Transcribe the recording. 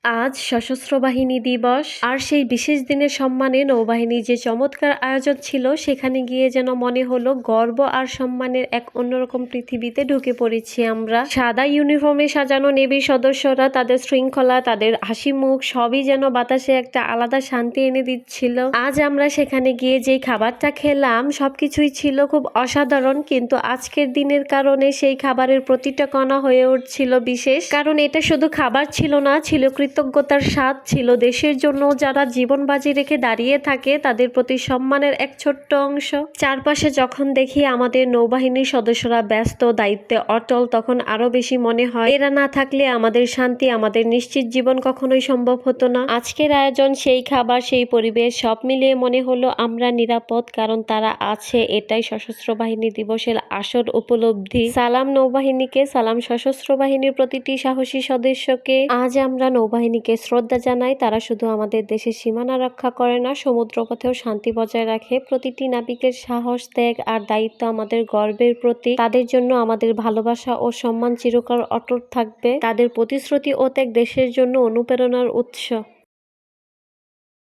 আজ সশস্ত্র বাহিনী দিবস, আর সেই বিশেষ দিনের সম্মানে নৌবাহিনীর যে চমৎকার আয়োজন ছিল সেখানে গিয়ে যেন মনে হলো গর্ব আর সম্মানের এক অন্যরকম পৃথিবীতে ঢুকে পড়েছি আমরা। সাদা ইউনিফর্মে সাজানো নেভির সদস্যরা তাদের শৃঙ্খলা, তাদের হাসি মুখ সবই যেন বাতাসে একটা আলাদা শান্তি এনে দিচ্ছিল। আজ আমরা সেখানে গিয়ে যেই খাবারটা খেলাম সবকিছুই ছিল খুব অসাধারণ, কিন্তু আজকের দিনের কারণে সেই খাবারের প্রতিটা কণা হয়ে উঠছিল বিশেষ। কারণ এটা শুধু খাবার ছিল না, ছিল কৃতজ্ঞতার স্বাদ, ছিল দেশের জন্য যারা জীবন বাজি রেখে দাঁড়িয়ে থাকে তাদের প্রতি সম্মানের এক ছোট্ট অংশ। চারপাশে যখন দেখি আমাদের নৌবাহিনীর সদস্যরা ব্যস্ত, দায়িত্বে অটল, তখন আরো বেশি মনে হয় এরা না থাকলে আমাদের শান্তি, আমাদের নিশ্চিত জীবন কখনোই সম্ভব হতো না। আজকের আয়োজন, সেই খাবার, সেই পরিবেশ সব মিলিয়ে মনে হলো আমরা নিরাপদ, কারণ তারা আছে। এটাই সশস্ত্র বাহিনী দিবসের আসল উপলব্ধি। সালাম নৌবাহিনীকে, সালাম সশস্ত্র বাহিনীর প্রতিটি সাহসী সদস্যকে। আজ আমরা নৌবাহিনীকে শ্রদ্ধা জানাই। তারা শুধু আমাদের দেশের সীমানা রক্ষা করে না, সমুদ্রপথেও শান্তি বজায় রাখে। প্রতিটি নাবিকের সাহস, ত্যাগ আর দায়িত্ব আমাদের গর্বের প্রতীক। তাদের জন্য আমাদের ভালোবাসা ও সম্মান চিরকাল অটুট থাকবে। তাদের প্রতিশ্রুতি ও ত্যাগ দেশের জন্য অনুপ্রেরণার উৎস।